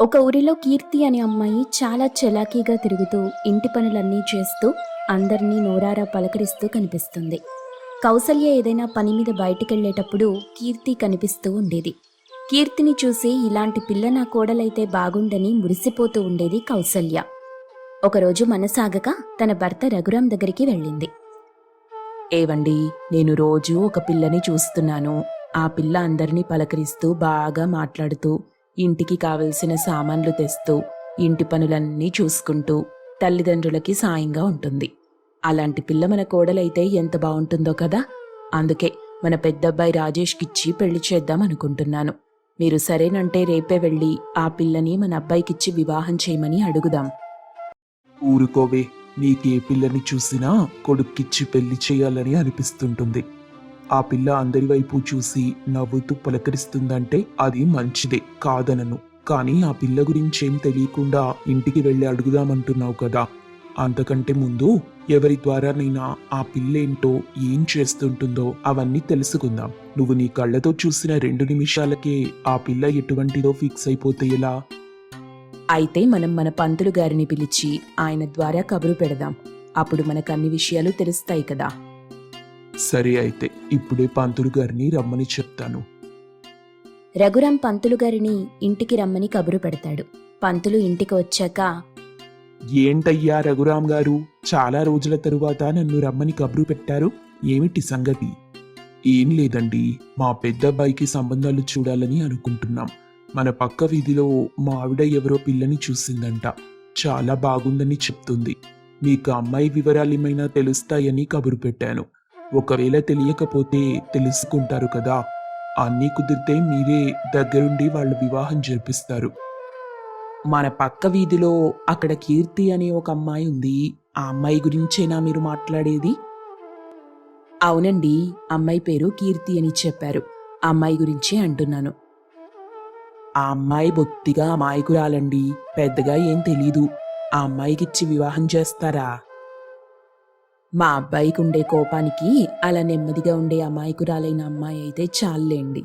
ఒక ఊరిలో కీర్తి అనే అమ్మాయి చాలా చలాకీగా తిరుగుతూ ఇంటి పనులన్నీ చేస్తూ అందరినీ నోరారా పలకరిస్తూ కనిపిస్తుంది. కౌసల్య ఏదైనా పని మీద బయటికెళ్లేటప్పుడు కీర్తి కనిపిస్తూ ఉండేది. కీర్తిని చూసి ఇలాంటి పిల్ల నా కోడలైతే బాగుండని మురిసిపోతూ ఉండేది కౌసల్య. ఒకరోజు మనసాగక తన భర్త రఘురాం దగ్గరికి వెళ్ళింది. ఏవండి, నేను రోజూ ఒక పిల్లని చూస్తున్నాను. ఆ పిల్ల అందరినీ పలకరిస్తూ బాగా మాట్లాడుతూ ఇంటికి కావలసిన సామాన్లు తెస్తూ ఇంటి పనులన్నీ చూసుకుంటూ తల్లిదండ్రులకి సాయంగా ఉంటుంది. అలాంటి పిల్ల మన కోడలైతే ఎంత బాగుంటుందో కదా. అందుకే మన పెద్దబ్బాయి రాజేష్కిచ్చి పెళ్లి చేద్దాం అనుకుంటున్నాను. మీరు సరేనంటే రేపే వెళ్ళి ఆ పిల్లని మన అబ్బాయికిచ్చి వివాహం చేయమని అడుగుదాం. ఊరుకోవే, నీకే పిల్లని చూసినా కొడుక్కిచ్చి పెళ్లి చేయాలని అనిపిస్తుంటుంది. ఆ పిల్ల అందరి వైపు చూసి నవ్వుతూ పలకరిస్తుందంటే అది మంచిదే, కాదనను. కానీ ఆ పిల్ల గురించేం తెలియకుండా ఇంటికి వెళ్ళి అడుగుదామంటున్నావు కదా. అంతకంటే ముందు ఎవరి ద్వారానైనా ఆ పిల్లేంటో ఏం చేస్తుంటుందో అవన్నీ తెలుసుకుందాం. నువ్వు నీ కళ్ళతో చూసిన 2 నిమిషాలకే ఆ పిల్ల ఎటువంటిదో ఫిక్స్ అయిపోతే ఎలా? అయితే మనం మన పంతులు గారిని పిలిచి ఆయన ద్వారా కబురు పెడదాం. అప్పుడు మనకు అన్ని విషయాలు తెలుస్తాయి కదా. సరే, అయితే ఇప్పుడే పంతులు గారిని రమ్మని చెప్తాను. రఘురాం పంతులు గారిని ఇంటికి రమ్మని కబురు పెడతాడు. పంతులు ఇంటికి వచ్చాక, ఏంటయ్యా రఘురాం గారు, చాలా రోజుల తరువాత నన్ను రమ్మని కబురు పెట్టారు. ఏమిటి సంగతి? ఏం లేదండి, మా పెద్దబ్బాయికి సంబంధాలు చూడాలని అనుకుంటున్నాం. మన పక్క వీధిలో మా ఆవిడ ఎవరో పిల్లని చూసిందంట. చాలా బాగుందని చెప్తుంది. మీకు అమ్మాయి వివరాలు ఏమైనా తెలుస్తాయని కబురు పెట్టాను. ఒకవేళ తెలియకపోతే తెలుసుకుంటారు కదా. అన్నీ కుదిరితే మీరే దగ్గరుండి వాళ్ళ వివాహం జరిపిస్తారు. మన పక్క వీధిలో అక్కడ కీర్తి అనే ఒక అమ్మాయి ఉంది. ఆ అమ్మాయి గురించేనా మీరు మాట్లాడేది? అవునండి, అమ్మాయి పేరు కీర్తి అని చెప్పారు. ఆ అమ్మాయి గురించే అంటున్నాను. ఆ అమ్మాయి బొత్తిగా అమాయకురాలండి, పెద్దగా ఏం తెలీదు. ఆ అమ్మాయికిచ్చి వివాహం చేస్తారా? మా అబ్బాయికి ఉండే కోపానికి అలా నెమ్మదిగా ఉండే అమాయకురాలైన అమ్మాయి అయితే చాలేండి.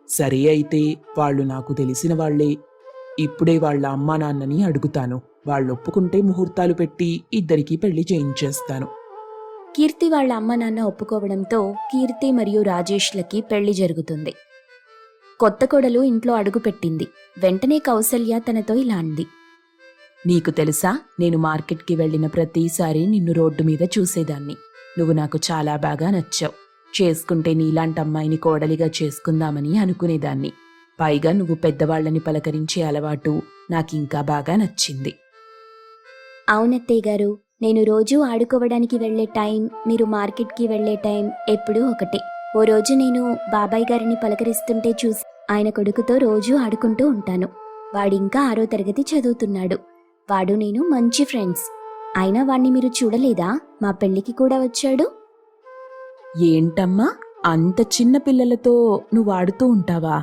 సరే, అయితే వాళ్ళు నాకు తెలిసిన వాళ్లే. ఇప్పుడే వాళ్ళ అమ్మా నాన్నని అడుగుతాను. వాళ్ళు ఒప్పుకుంటే ముహూర్తాలు పెట్టి ఇద్దరికీ పెళ్లి చేయించేస్తాను. కీర్తి వాళ్ళ అమ్మ నాన్న ఒప్పుకోవడంతో కీర్తి మరియు రాజేష్లకి పెళ్లి జరుగుతుంది. కొత్త కోడలు ఇంట్లో అడుగుపెట్టింది. వెంటనే కౌసల్య తనతో ఇలా అంది. నీకు తెలుసా, నేను మార్కెట్కి వెళ్లిన ప్రతిసారి నిన్ను రోడ్డు మీద చూసేదాన్ని. నువ్వు నాకు చాలా బాగా నచ్చావు. చేసుకుంటే నీలాంటి అమ్మాయిని కోడలిగా చేసుకుందామని అనుకునేదాన్ని. పైగా నువ్వు పెద్దవాళ్లని పలకరించే అలవాటు నాకింకా బాగా నచ్చింది. అవునత్తయ్య గారు, నేను రోజూ ఆడుకోవడానికి వెళ్లే టైం, మీరు మార్కెట్కి వెళ్లే టైం ఎప్పుడూ ఒకటే. ఓ రోజు నేను బాబాయ్ గారిని పలకరిస్తుంటే చూసి ఆయన కొడుకుతో రోజూ ఆడుకుంటూ ఉంటాను. వాడింకా 6వ తరగతి చదువుతున్నాడు. వాడు నేను మంచి ఫ్రెండ్స్. అయినా వాణ్ణి మీరు చూడలేదా? మా పెళ్లికి కూడా వచ్చాడు. ఏంటమ్మా, అంత చిన్న పిల్లలతో నువ్వు ఆడుతూ ఉంటావా?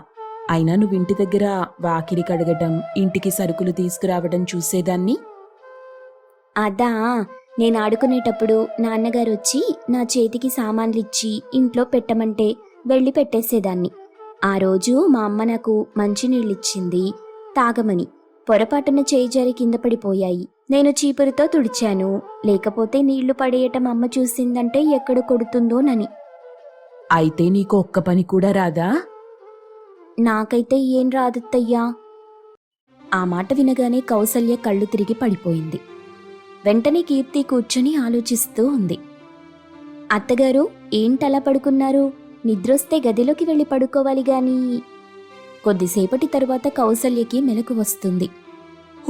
అయినా నువ్వింటి దగ్గర వాకిలి కడగటం, ఇంటికి సరుకులు తీసుకురావడం చూసేదాన్ని. అదా, నేను ఆడుకునేటప్పుడు నాన్నగారు వచ్చి నా చేతికి సామాన్లిచ్చి ఇంట్లో పెట్టమంటే వెళ్ళి పెట్టేసేదాన్ని. ఆ రోజు మా అమ్మ నాకు మంచినీళ్ళిచ్చింది తాగమని. పొరపాటున చేయి జారి కింద పడిపోయాయి. నేను చీపురుతో తుడిచాను. లేకపోతే నీళ్లు పడేయటం అమ్మ చూసిందంటే ఎక్కడ కొడుతుందోనని. అయితే నీకు ఒక్క పని కూడా రాదా? నాకైతే ఏం రాదత్తయ్యా. ఆ మాట వినగానే కౌసల్య కళ్ళు తిరిగి పడిపోయింది. వెంటనే కీర్తి కూర్చొని ఆలోచిస్తూ ఉంది. అత్తగారు, ఏంటలా పడుకున్నారు? నిద్రొస్తే గదిలోకి వెళ్ళి పడుకోవాలి గాని. కొద్దిసేపటి తరువాత కౌసల్యకి మెలకు వస్తుంది.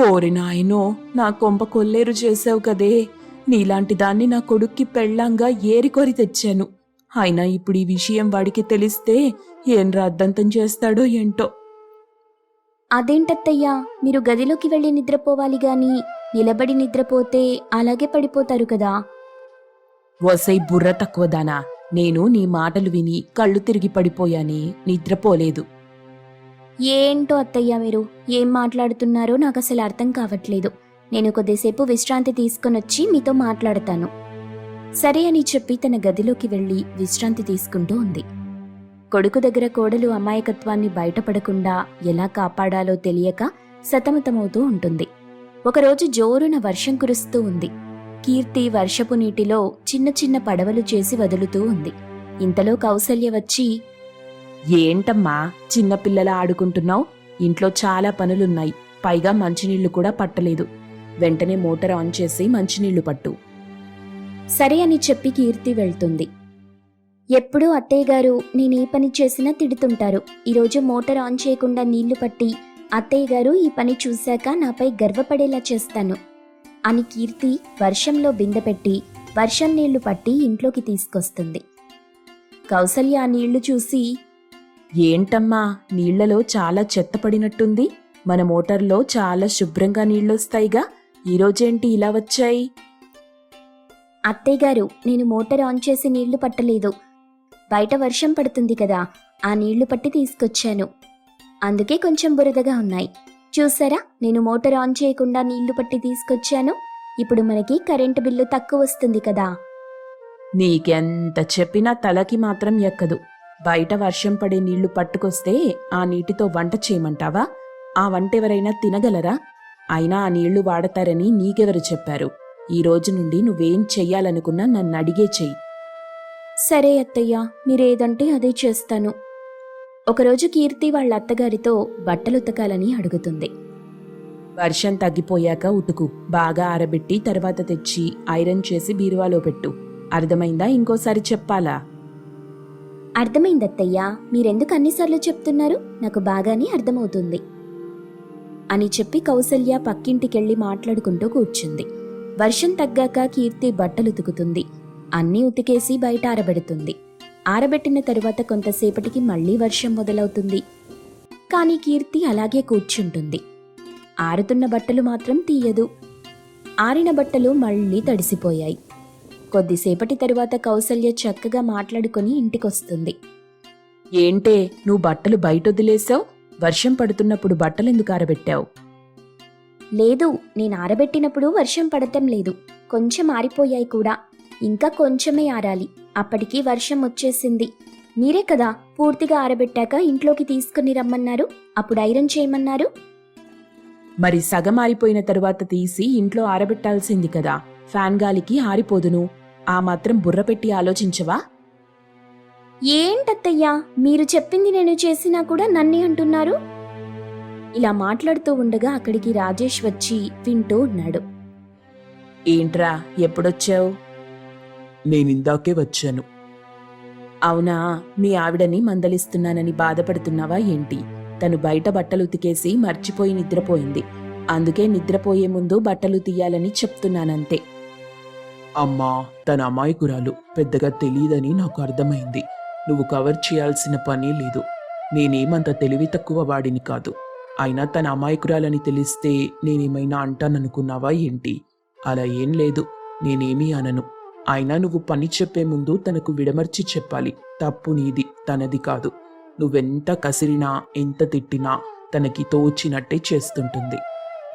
ఓరి నాయనో, నా కొంప కొల్లేరు చేసావు కదే. నీలాంటి దాన్ని నా కొడుక్కి పెళ్ళంగా ఏరికొరి తెచ్చాను. అయినా ఇప్పుడు ఈ విషయం వాడికి తెలిస్తే ఏం రాద్దంతం చేస్తాడో ఏంటో. అదేంటత్తయ్యా, మీరు గదిలోకి వెళ్ళి నిద్రపోవాలి గాని నిలబడి నిద్రపోతే అలాగే పడిపోతారు కదా. వసై బుర్ర తక్కువదానా, నేను నీ మాటలు విని కళ్ళు తిరిగి పడిపోయాని, నిద్రపోలేదు. ఏంటో అత్తయ్య, మీరు ఏం మాట్లాడుతున్నారో నాకు అసలు అర్థం కావట్లేదు. నేను కొద్దిసేపు విశ్రాంతి తీసుకొనొచ్చి మీతో మాట్లాడతాను. సరే అని చెప్పి తన గదిలోకి వెళ్ళి విశ్రాంతి తీసుకుంటూ ఉంది. కొడుకు దగ్గర కోడలు అమాయకత్వాన్ని బయటపడకుండా ఎలా కాపాడాలో తెలియక సతమతమవుతూ ఉంటుంది. ఒకరోజు జోరున వర్షం కురుస్తూ ఉంది. కీర్తి వర్షపు నీటిలో చిన్న చిన్న పడవలు చేసి వదులుతూ ఉంది. ఇంతలో కౌసల్య వచ్చి, ఏంటమ్మా చిన్నపిల్లలా ఆడుకుంటున్నావు? ఇంట్లో చాలా పనులున్నాయి. పైగా మంచినీళ్లు కూడా పట్టలేదు. వెంటనే మోటార్ ఆన్ చేసి మంచినీళ్లు పట్టు. సరే అని చెప్పి కీర్తి వెళ్తుంది. ఎప్పుడూ అత్తయ్య గారు నేనే పని చేసినా తిడుతుంటారు. ఈరోజు మోటార్ ఆన్ చేయకుండా నీళ్లు పట్టి అత్తయ్య గారు ఈ పని చూశాక నాపై గర్వపడేలా చేస్తాను అని కీర్తి వర్షంలో బిందె పెట్టి వర్షం నీళ్లు పట్టి ఇంట్లోకి తీసుకొస్తుంది. కౌసల్య ఆ నీళ్లు చూసి, ఏంటమ్మా నీళ్లలో చాలా చెత్త పడినట్టుంది. మన మోటార్లో చాలా శుభ్రంగా నీళ్లొస్తాయిగా, ఈరోజేంటి ఇలా వచ్చాయి? అత్తయ్య గారు నేను మోటార్ ఆన్ చేసి నీళ్లు పట్టలేదు. బయట వర్షం పడుతుంది కదా, ఆ నీళ్లు పట్టి తీసుకొచ్చాను. అందుకే కొంచెం బురదగా ఉన్నాయి. చూసారా, నేను మోటార్ ఆన్ చేయకుండా నీళ్లు పట్టి తీసుకొచ్చాను. ఇప్పుడు మనకి కరెంటు బిల్లు తక్కువ వస్తుంది కదా. నీకెంత చెప్పినా తలకి మాత్రం ఎక్కదు. బయట వర్షం పడే నీళ్లు పట్టుకొస్తే ఆ నీటితో వంట చేయమంటావా? ఆ వంట ఎవరైనా తినగలరా? అయినా ఆ నీళ్లు వాడతారని నీకెవరు చెప్పారు? ఈ రోజు నుండి నువ్వేం చెయ్యాలనుకున్నా నన్ను అడిగే చెయ్యి. సరే అత్తయ్య, మీరేదంటే అదే చేస్తాను. ఒకరోజు కీర్తి వాళ్ళ అత్తగారితో బట్టలు ఉతకాలని అడుగుతుంది. వర్షం తగ్గిపోయాక ఉతుకు. బాగా ఆరబెట్టి తర్వాత తెచ్చి ఐరన్ చేసి బీరువాలో పెట్టు. అర్థమైందా? ఇంకోసారి చెప్పాలా? అర్థమైందత్తయ్య, మీరెందుకు అన్నిసార్లు చెప్తున్నారు? నాకు బాగానే అర్థమవుతుంది అని చెప్పి కౌసల్య పక్కింటికెళ్లి మాట్లాడుకుంటూ కూర్చుంది. వర్షం తగ్గాక కీర్తి బట్టలు ఉతుకుతుంది. అన్నీ ఉతికేసి బయట ఆరబెడుతుంది. ఆరబెట్టిన తరువాత కొంతసేపటికి మళ్లీ వర్షం మొదలవుతుంది. కాని కీర్తి అలాగే కూర్చుంటుంది. ఆరుతున్న బట్టలు మాత్రం తీయదు. ఆరిన బట్టలు మళ్లీ తడిసిపోయాయి. కొద్దిసేపటి తరువాత కౌసల్య చక్కగా మాట్లాడుకుని ఇంటికొస్తుంది. ఏంటే నువ్వు బట్టలు బయటొదిలేసావు? వర్షం పడుతున్నప్పుడు బట్టలెందుకు ఆరబెట్టావు? లేదు, నేను ఆరబెట్టినప్పుడు వర్షం పడటం లేదు. కొంచెం ఆరిపోయాయి కూడా. ఇంకా కొంచెమే ఆరాలి. అప్పటికి వర్షం వచ్చేసింది. మీరే కదా పూర్తిగా ఆరబెట్టాక ఇంట్లోకి తీసుకుని రమ్మన్నారు. అప్పుడు ఐరన్ చేయమన్నారు. మరి సగం ఆరిపోయిన తరువాత తీసి ఇంట్లో ఆరబెట్టాల్సింది కదా. ఫ్యాన్ గాలికి ఆరిపోదును. ఆ మాత్రం బుర్ర పెట్టి ఆలోచించవా? ఏంటత్తయ్యా, మీరు చెప్పింది నేను చేసినా కూడా నన్నే అంటున్నారు. ఇలా మాట్లాడుతూ ఉండగా అక్కడికి రాజేష్ వచ్చి వింటూ ఉన్నాడు. ఏంట్రా ఎప్పుడొచ్చావు? నేనిందాకే వచ్చాను. అవునా, మీ ఆవిడని మందలిస్తున్నానని బాధపడుతున్నావా ఏంటి? తను బయట బట్టలు ఉతికేసి మర్చిపోయి నిద్రపోయింది. అందుకే నిద్రపోయే ముందు బట్టలు తీయాలని చెప్తున్నానంతే. అమ్మా, తన అమాయకురాలు, పెద్దగా తెలియదని నాకు అర్థమైంది. నువ్వు కవర్ చేయాల్సిన పనే లేదు. నేనేమంత తెలివి తక్కువ వాడిని కాదు. అయినా తన అమాయకురాలని తెలిస్తే నేనేమైనా అంటాననుకున్నావా ఏంటి? అలా ఏం లేదు, నేనేమీ అనను. అయినా నువ్వు పని చెప్పే ముందు తనకు విడమర్చి చెప్పాలి. తప్పు నీది, తనది కాదు. నువ్వెంత కసిరినా ఎంత తిట్టినా తనకి తోచినట్టే చేస్తుంటుంది.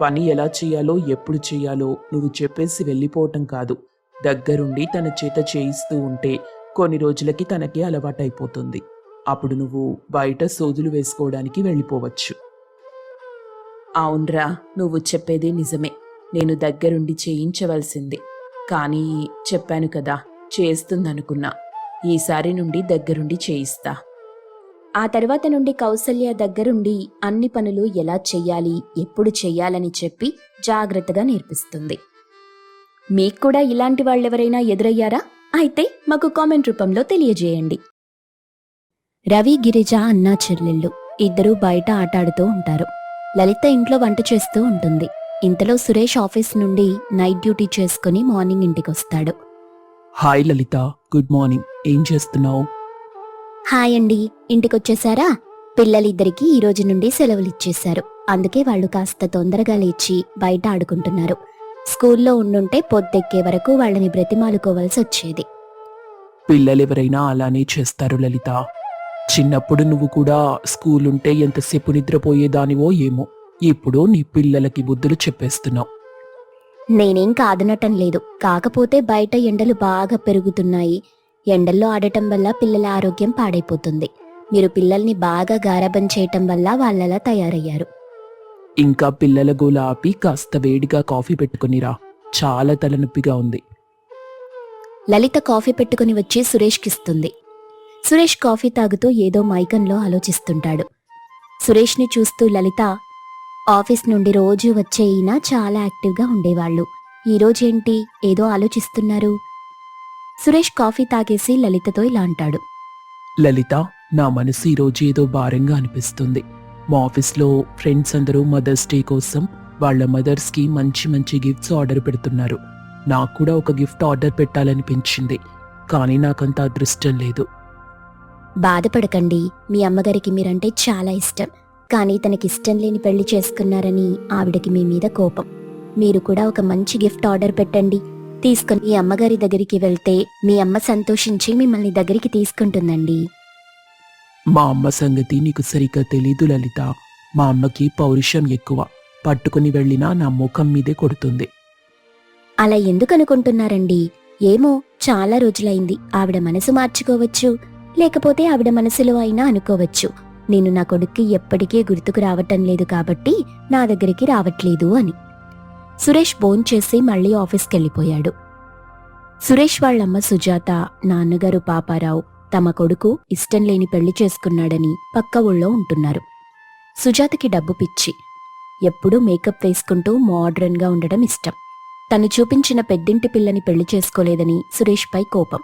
పని ఎలా చేయాలో ఎప్పుడు చేయాలో నువ్వు చెప్పేసి వెళ్ళిపోవటం కాదు, దగ్గరుండి తన చేత చేయిస్తూ ఉంటే కొన్ని రోజులకి తనకే అలవాటైపోతుంది. అప్పుడు నువ్వు బయట సోదులు వేసుకోవడానికి వెళ్ళిపోవచ్చు. అవునరా, నువ్వు చెప్పేది నిజమే. నేను దగ్గరుండి చేయించవలసింది. కానీ చెప్పాను కదా, చేస్తుందనుకున్నా. ఈసారి నుండి దగ్గరుండి చేయిస్తా. ఆ తర్వాత నుండి కౌసల్య దగ్గరుండి అన్ని పనులు ఎలా చెయ్యాలి, ఎప్పుడు చెయ్యాలని చెప్పి జాగ్రత్తగా నేర్పిస్తుంది. మీకు కూడా ఇలాంటి వాళ్ళెవరైనా ఎదురయ్యారా? అయితే మాకు కామెంట్ రూపంలో తెలియజేయండి. రవి, గిరిజ అన్నా చెల్లెళ్ళు ఇద్దరూ బయట ఆటాడుతూ ఉంటారు. లలిత ఇంట్లో వంట చేస్తూ ఉంటుంది. ఇంతలో సురేష్ ఆఫీస్ నుండి నైట్ డ్యూటీ చేసుకుని మార్నింగ్ ఇంటికొస్తాడు. హాయ్ లలిత, గుడ్ మార్నింగ్. ఏం చేస్తున్నావు? హాయ్ అండి, ఇంటికొచ్చేసారా? పిల్లలిద్దరికీ ఈ రోజు నుండి సెలవులిచ్చేశారు. అందుకే వాళ్ళు కాస్త తొందరగా లేచి బయట ఆడుకుంటున్నారు. స్కూల్లో ఉండుంటే పొద్దెక్కే వరకు వాళ్ళని బ్రతిమాలుకోవాల్సి వచ్చేది. పిల్లలెవరైనా అలానే చేస్తారు లలిత. చిన్నప్పుడు నువ్వు కూడా స్కూలుంటే ఎంతసేపు నిద్రపోయేదానివో ఏమో. ఇప్పుడు నీ పిల్లలకి బుద్ధులు చెప్పేస్తున్నావు. నేనేం కాదనటం లేదు. కాకపోతే బయట ఎండలు బాగా పెరుగుతున్నాయి. ఎండల్లో ఆడటం వల్ల పిల్లల ఆరోగ్యం పాడైపోతుంది. మీరు పిల్లల్ని బాగా గారాబం చేయటం వల్ల వాళ్ళలా తయారయ్యారు. ఇంకా పిల్లల గోల ఆపి కాస్త వేడిగా కాఫీ పెట్టుకునిరా, చాలా తలనొప్పిగా ఉంది. లలిత కాఫీ పెట్టుకుని వచ్చి సురేష్కిస్తుంది. సురేష్ కాఫీ తాగుతూ ఏదో మైకంలో ఆలోచిస్తుంటాడు. సురేష్ని చూస్తూ లలిత, ఆఫీస్ నుండి రోజూ వచ్చే ఈయన చాలా యాక్టివ్గా ఉండేవాళ్ళు, ఈరోజేంటి ఏదో ఆలోచిస్తున్నారు? సురేష్ కాఫీ తాగేసి లలితతో ఇలా అంటాడు. లలిత, నా మనసు ఈరోజు ఏదో భారంగా అనిపిస్తుంది. మా ఆఫీస్లో ఫ్రెండ్స్ అందరూ మదర్స్ డే కోసం వాళ్ళ మదర్స్కి మంచి మంచి గిఫ్ట్స్ ఆర్డర్ పెడుతున్నారు. నాకు కూడా ఒక గిఫ్ట్ ఆర్డర్ పెట్టాలనిపించింది, కానీ నాకంత అదృష్టం లేదు. బాధపడకండి, మీ అమ్మగారికి మీరంటే చాలా ఇష్టం, కానీ తనకిష్టం లేని పెళ్లి చేసుకున్నారని ఆవిడకి మీ మీద కోపం. మీరు కూడా ఒక మంచి గిఫ్ట్ ఆర్డర్ పెట్టండి, తీసుకుని మీ అమ్మగారి దగ్గరికి వెళ్తే మీ అమ్మ సంతోషించి మిమ్మల్ని దగ్గరికి తీసుకుంటుందండి. మా అమ్మ సంగతి నీకు సరిగ్గా తెలీదు లలిత. మా అమ్మకి పౌరుషం ఎక్కువ, పట్టుకుని వెళ్ళినా నా ముఖం మీదే కొడుతుంది. అలా ఎందుకు అనుకుంటున్నారండి? ఏమో, చాలా రోజులైంది, ఆవిడ మనసు మార్చుకోవచ్చు, లేకపోతే ఆవిడ మనసులో అయినా అనుకోవచ్చు, నేను నా కొడుక్కి ఎప్పటికీ గుర్తుకు రావటం లేదు కాబట్టి నా దగ్గరికి రావట్లేదు అని. సురేష్ భోంచేసి మళ్లీ ఆఫీస్కెళ్ళిపోయాడు. సురేష్ వాళ్ళమ్మ సుజాత, నాన్నగారు పాపారావు తమ కొడుకు ఇష్టం లేని పెళ్లి చేసుకున్నాడని పక్క ఊళ్ళో ఉంటున్నారు. సుజాతకి డబ్బు పిచ్చి, ఎప్పుడూ మేకప్ వేసుకుంటూ మోడ్రన్గా ఉండడం ఇష్టం. తను చూపించిన పెద్దింటి పిల్లని పెళ్లి చేసుకోలేదని సురేష్పై కోపం.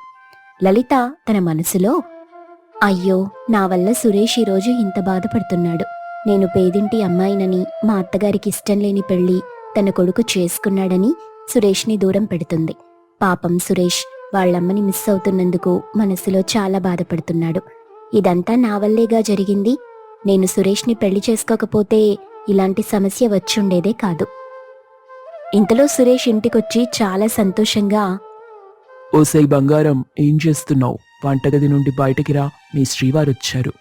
లలిత తన మనసులో, అయ్యో, నా వల్ల సురేష్ ఈరోజు ఇంత బాధపడుతున్నాడు, నేను పేదింటి అమ్మాయినని మా అత్తగారికి ఇష్టం లేని పెళ్లి తన కొడుకు చేసుకున్నాడని సురేష్ని దూరం పెడుతుంది. పాపం సురేష్ వాళ్ళమ్మని మిస్ అవుతున్నందుకు మనసులో చాలా బాధపడుతున్నాడు. ఇదంతా నా వల్లేగా జరిగింది, నేను సురేష్ని పెళ్లి చేసుకోకపోతే ఇలాంటి సమస్య వచ్చుండేదే కాదు. ఇంతలో సురేష్ ఇంటికొచ్చి చాలా సంతోషంగా, ఓసై బంగారం, ఏం చేస్తున్నావు? వంటగది నుండి బయటికి రా, మీ శ్రీవారొచ్చారు.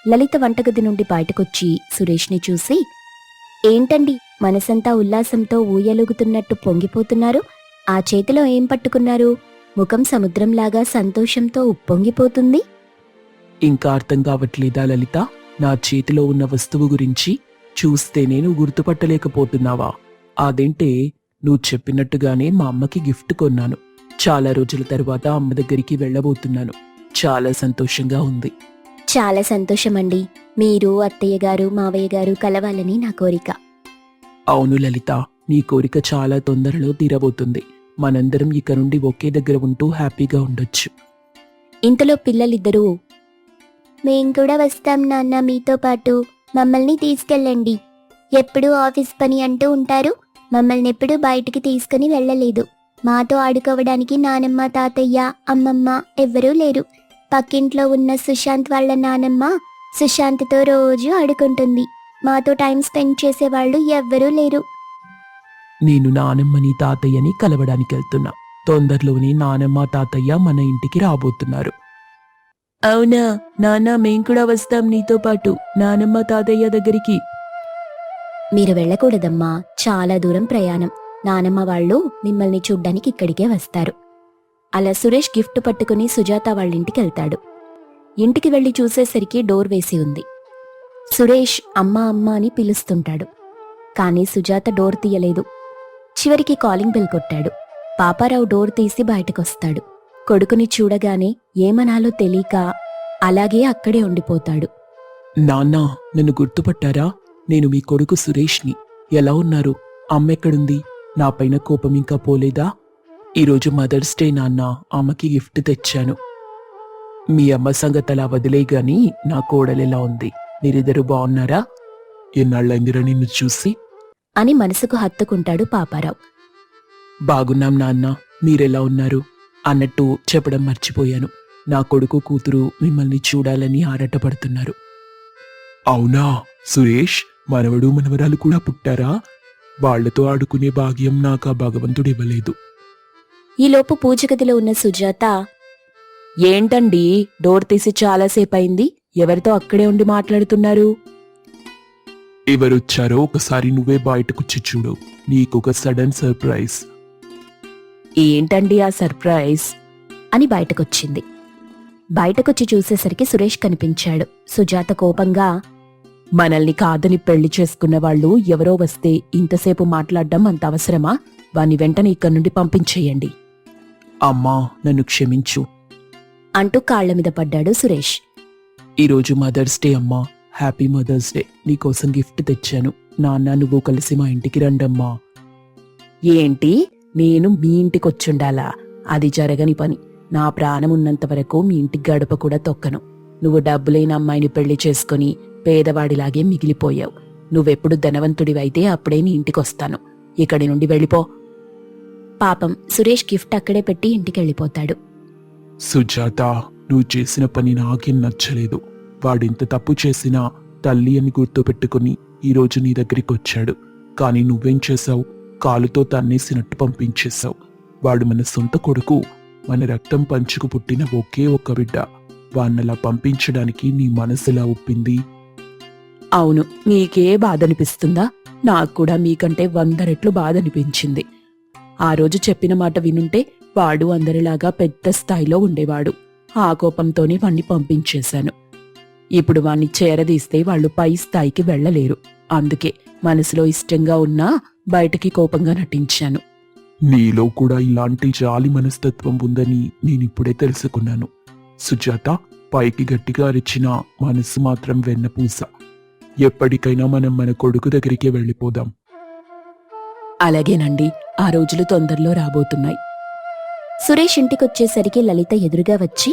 లలిత వంటగది నుండి బయటకొచ్చి సురేష్ని చూసి, ఏంటండి మనసంతా ఉల్లాసంతో ఊయలుగుతున్నట్టు పొంగిపోతున్నారు? ఆ చేతిలో ఏం పట్టుకున్నారు? ముఖం సముద్రంలాగా సంతోషంతో ఉప్పొంగిపోతుంది. ఇంకా అర్థం కావట్లేదా లలిత? నా చేతిలో ఉన్న వస్తువు గురించి చూస్తే నేను గుర్తుపట్టలేకపోతున్నావా? అదేంటే, నువ్వు చెప్పినట్టుగానే మా అమ్మకి గిఫ్ట్ కొన్నాను. చాలా రోజుల తర్వాత అమ్మ దగ్గరికి వెళ్ళబోతున్నాను. చాలా సంతోషంగా ఉంది. చాలా సంతోషమండి, మీరు అత్తయ్య గారు మావయ్య గారు కలవాలని నా కోరిక. అవును లలిత, నీ కోరిక చాలా తొందరలో తీరబోతుంది. మనందరం ఇక నుండి ఒకే దగ్గర ఉంటూ హ్యాపీగా ఉండొచ్చు. ఇంతలో పిల్లలిద్దరూ, మేం కూడా వస్తాం నాన్న మీతో పాటు, మమ్మల్ని తీసుకెళ్ళండి, ఎప్పుడూ ఆఫీస్ పని అంటూ ఉంటారు, మమ్మల్ని ఎప్పుడూ బయటికి తీసుకుని వెళ్ళలేదు, మాతో ఆడుకోవడానికి నానమ్మ తాతయ్య అమ్మమ్మ ఎవ్వరూ లేరు, పక్కింట్లో ఉన్న సుశాంత్ వాళ్ళ నానమ్మ సుశాంత్తో రోజు ఆడుకుంటుంది, మాతో టైం స్పెండ్ చేసేవాళ్ళు ఎవ్వరూ లేరు. నేను నానమ్మని తాతయ్యని కలవడానికి వెళ్తున్నా. తొందరలోనే నానమ్మ తాతయ్య మన ఇంటికి రాబోతున్నారు. అవునా నాన్న, మేం కూడా వస్తాం నీతో పాటు నానమ్మ తాతయ్య దగ్గరికి. మీరు వెళ్ళకూడదమ్మా, చాలా దూరం ప్రయాణం, నానమ్మ వాళ్ళు మిమ్మల్ని చూడ్డానికి ఇక్కడికే వస్తారు. అలా సురేష్ గిఫ్ట్ పట్టుకుని సుజాత వాళ్ళింటికి వెళ్తాడు. ఇంటికి వెళ్లి చూసేసరికి డోర్ వేసి ఉంది. సురేష్ అమ్మా అమ్మా అని పిలుస్తుంటాడు, కానీ సుజాత డోర్ తీయలేదు. చివరికి కాలింగ్ బెల్ కొట్టాడు. పాపారావు డోర్ తీసి బయటకొస్తాడు. కొడుకుని చూడగానే ఏమనాలో తెలియక అలాగే అక్కడే ఉండిపోతాడు. నాన్నా, నన్ను గుర్తుపట్టారా? నేను మీ కొడుకు సురేష్ని. ఎలా ఉన్నారు? అమ్మెక్కడుంది? నా పైన కోపం ఇంకా పోలేదా? ఈరోజు మదర్స్ డే నాన్న, అమ్మకి గిఫ్ట్ తెచ్చాను. మీ అమ్మ సంగతలా వదిలే గాని నా కోడలెలా ఉంది? మీరిద్దరు బాగున్నారా? ఎన్నాళ్ళైందిరా నిన్ను చూసి అని మనసుకు హత్తుకుంటాడు పాపారావు. బాగున్నాం నాన్న, మీరెలా ఉన్నారు? అన్నట్టు చెప్పడం మర్చిపోయాను. నా కొడుకు కూతురు మిమ్మల్ని చూడాలని ఆరాటపడుతున్నారు. అవునా సురేష్, మనవడు మనవరాలు కూడా పుట్టారా? వాళ్లతో ఆడుకునే భాగ్యం నాకు ఆ భగవంతుడు ఇవ్వలేదు. ఈలోపు పూజగదిలో ఉన్న సుజాత, ఏంటండి డోర్ తీసి చాలాసేపయింది, ఎవరితో అక్కడే ఉండి మాట్లాడుతున్నారు? ఎవరొచ్చారో ఒకసారి నువ్వే బయటకొచ్చి చూడు, నీకొక సడన్ సర్ప్రైజ్. ఏంటండి ఆ సర్ప్రైజ్? అని బయటకొచ్చింది. బయటకొచ్చి చూసేసరికి సురేష్ కనిపించాడు. సుజాత కోపంగా, మనల్ని కాదని పెళ్లి చేసుకున్న వాళ్ళు ఎవరో వస్తే ఇంతసేపు మాట్లాడడం అంత అవసరమా? వాణ్ణి వెంటనే ఇక్కడి నుండి పంపించేయండి. అమ్మా, నన్ను క్షమించు అంటూ కాళ్ల మీద పడ్డాడు సురేష్. ఈరోజు మదర్స్ డే అమ్మా. Happy mother's day. నీకోసం గిఫ్ట్ తెచ్చాను. నాన్న నువ్వు కలిసి మా ఇంటికి రండమ్మా. ఏంటి? నేను మీ ఇంటికొచ్చుండాలా? అది జరగని పని. నా ప్రాణం ఉన్నంత వరకు మీ ఇంటికి గడప కూడా తొక్కను. నువ్వు డబ్బులేని అమ్మాయిని పెళ్లి చేసుకుని పేదవాడిలాగే మిగిలిపోయావు. నువ్వెప్పుడు ధనవంతుడివైతే అప్పుడే నీ ఇంటికొస్తాను. ఇక్కడి నుండి వెళ్ళిపో. పాపం సురేష్ గిఫ్ట్ అక్కడే పెట్టి ఇంటికెళ్ళిపోతాడు. సుజాత, నువ్వు చేసిన పని నాకేం నచ్చలేదు. వాడింత తప్పు చేసినా తల్లి అని గుర్తుపెట్టుకుని ఈరోజు నీ దగ్గరికి వచ్చాడు. కానీ నువ్వేం చేశావు? కాలుతో తన్నేసినట్టు పంపించేశావు. వాడు మన సొంత కొడుకు, మన రక్తం పంచుకు పుట్టిన ఒకే ఒక్క బిడ్డ. వాణ్ణలా పంపించడానికి నీ మనసులా ఒప్పింది? అవును, నీకే బాధ అనిపిస్తుందా? నాకు కూడా మీకంటే 100 రెట్లు బాధ అనిపించింది. ఆ రోజు చెప్పిన మాట వినుంటే వాడు అందరిలాగా పెద్ద స్థాయిలో ఉండేవాడు. ఆ కోపంతోనే వాణ్ణి పంపించేశాను. ఇప్పుడు వాణ్ణి చేరదీస్తే వాళ్ళు పై స్థాయికి వెళ్లలేరు. అందుకే మనసులో ఇష్టంగా ఉన్నా బయటికి కోపంగా నటించాను. నీలో కూడా ఇలాంటి జాలి మనస్తత్వం ఉందని నేనిప్పుడే తెలుసుకున్నాను. సుజాత, పైకి గట్టిగా అరిచిన మనసు మాత్రం వెన్నపూస. ఎప్పటికైనా మనం మన కొడుకు దగ్గరికి వెళ్ళిపోదాం. అలాగేనండి, ఆ రోజులు తొందరలో రాబోతున్నాయి. సురేష్ ఇంటికొచ్చేసరికి లలిత ఎదురుగా వచ్చి,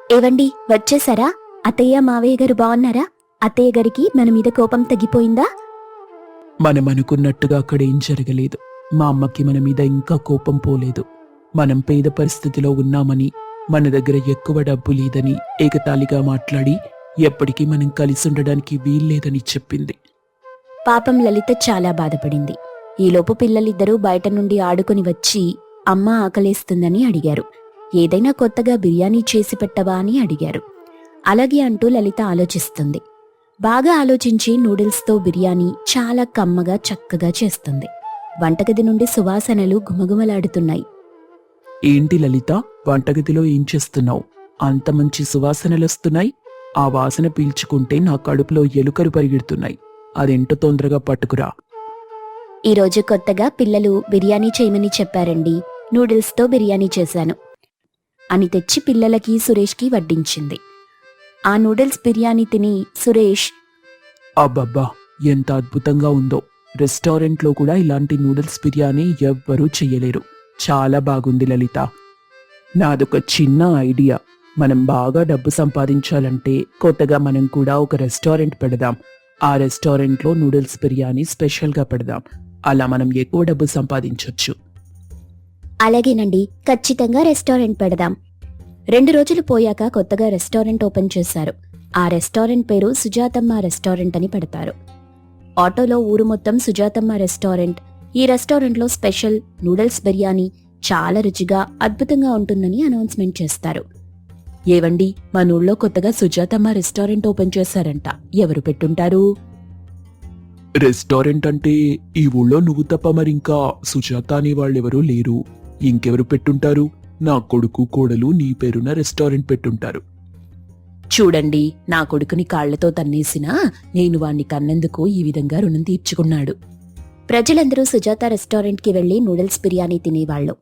ఏవండి వచ్చేసారా? అత్తయ్య మావయ్య గారు బాగున్నారా? అత్తయ్య గారికి మన మీద కోపం తగ్గిపోయిందా? మనం అనుకున్నట్టుగా అక్కడేం జరగలేదు. మా అమ్మకి మన మీద ఇంకా కోపం పోలేదు. మనం పేద పరిస్థితిలో ఉన్నామని, మన దగ్గర ఎక్కువ డబ్బు లేదని ఏకతాళిగా మాట్లాడి ఎప్పటికీ మనం కలిసి ఉండడానికి వీల్లేదని చెప్పింది. పాపం లలిత చాలా బాధపడింది. ఈలోపు పిల్లలిద్దరూ బయట నుండి ఆడుకుని వచ్చి అమ్మ ఆకలేస్తుందని అడిగారు. ఏదైనా కొత్తగా బిర్యానీ చేసి పెట్టవా అని అడిగారు. అలాగే అంటూ లలిత ఆలోచిస్తుంది. బాగా ఆలోచించి నూడిల్స్తో బిర్యానీ చాలా కమ్మగా చక్కగా చేస్తుంది. వంటగది నుండి సువాసనలు గుమగుమలాడుతున్నాయి. ఏంటి లలిత, వంటగదిలో ఏం చేస్తున్నావు? అంత మంచి సువాసనలొస్తున్నాయి. ఆ వాసన పీల్చుకుంటే నా కడుపులో ఎలుకలు పరిగెడుతున్నాయి. అదెంటో తొందరగా పట్టుకురా. ఈరోజు కొత్తగా పిల్లలు బిర్యానీ చేయమని చెప్పారండి. నూడిల్స్తో బిర్యానీ చేశాను అని తెచ్చి పిల్లలకి సురేష్కి వడ్డించింది. ఆ నూడిల్స్ బిర్యానీ తిని సురేష్, అబ్బబ్బా, ఎంత అద్భుతంగా ఉందో! రెస్టారెంట్లో కూడా ఇలాంటి నూడిల్స్ బిర్యానీ ఎవ్వరూ చెయ్యలేరు. చాలా బాగుంది లలిత. నాదొక చిన్న ఐడియా. మనం బాగా డబ్బు సంపాదించాలంటే కొత్తగా మనం కూడా ఒక రెస్టారెంట్ పెడదాం. ఆ రెస్టారెంట్లో నూడిల్స్ బిర్యానీ స్పెషల్గా పెడదాం. అలా మనం ఎక్కువ డబ్బు సంపాదించొచ్చు. అలాగేనండి, ఖచ్చితంగా రెస్టారెంట్ పెడదాం. 2 రోజులు పోయాక కొత్తగా రెస్టారెంట్ ఓపెన్ చేశారు. ఆ రెస్టారెంట్ పేరు సుజాతమ్మ రెస్టారెంట్ అని పెడతారు. ఆటోలో ఊరు మొత్తం సుజాతమ్మ రెస్టారెంట్, ఈ రెస్టారెంట్లో స్పెషల్ నూడిల్స్ బిర్యానీ చాలా రుచిగా అద్భుతంగా ఉంటుందని అనౌన్స్మెంట్ చేస్తారు. ఏవండి, మన ఊళ్ళో కొత్తగా సుజాతమ్మ రెస్టారెంట్ ఓపెన్ చేశారంట. ఎవరు పెట్టుంటారు? రెస్టారెంట్ అంటే ఈ ఊళ్ళో నువ్వు తప్ప మరింకా సుజాత అనే వాళ్ళెవరూ లేరు. ఇంకెవరు పెట్టుంటారు? నా కొడుకు కోడలు నీ పేరున రెస్టారెంట్ పెట్టుంటారు. చూడండి, నా కొడుకుని కాళ్లతో తన్నేసినా నేను వాణ్ణి కన్నందుకు ఈ విధంగా రుణం తీర్చుకున్నాడు. ప్రజలందరూ సుజాత రెస్టారెంట్కి వెళ్లి నూడిల్స్ బిర్యానీ తినేవాళ్లు.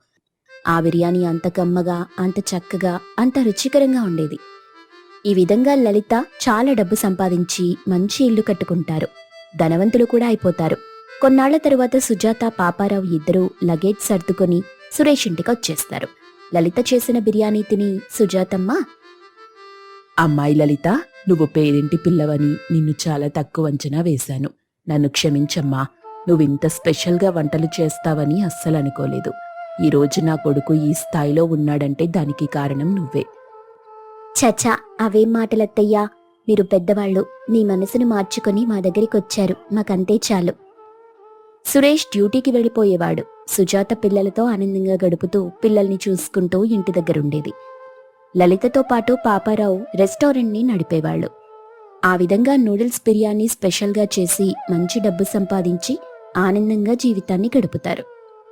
ఆ బిర్యానీ అంత కమ్మగా, అంత చక్కగా, అంత రుచికరంగా ఉండేది. ఈ విధంగా లలిత చాలా డబ్బు సంపాదించి మంచి ఇల్లు కట్టుకుంటారు. ధనవంతులు కూడా అయిపోతారు. కొన్నాళ్ల తరువాత సుజాత, పాపారావు ఇద్దరూ లగేజ్ సర్దుకొని సురేష్ ఇంటికి వచ్చేస్తారు. లలిత చేసిన బిర్యానీ తిని సుజాతమ్మ, అమ్మాయి లలిత, నువ్వు పేరింటి పిల్లవని నిన్ను చాలా తక్కువ అంచనా వేశాను. నన్ను క్షమించమ్మా. నువ్వింత స్పెషల్గా వంటలు చేస్తావని అస్సలు అనుకోలేదు. ఈరోజు నా కొడుకు ఈ స్థాయిలో ఉన్నాడంటే దానికి కారణం నువ్వే. చచా, అవేం మాటలత్తయ్యా, మీరు పెద్దవాళ్ళు. మీ మనసును మార్చుకొని మా దగ్గరికొచ్చారు, మాకంతే చాలు. సురేష్ డ్యూటీకి వెళ్ళిపోయేవాడు. సుజాత పిల్లలతో ఆనందంగా గడుపుతూ పిల్లల్ని చూసుకుంటూ ఇంటి దగ్గరుండేది. లలితతో పాటు పాపారావు రెస్టారెంట్ని నడిపేవాళ్లు. ఆ విధంగా నూడిల్స్ బిర్యానీ స్పెషల్గా చేసి మంచి డబ్బు సంపాదించి ఆనందంగా జీవితాన్ని గడుపుతారు.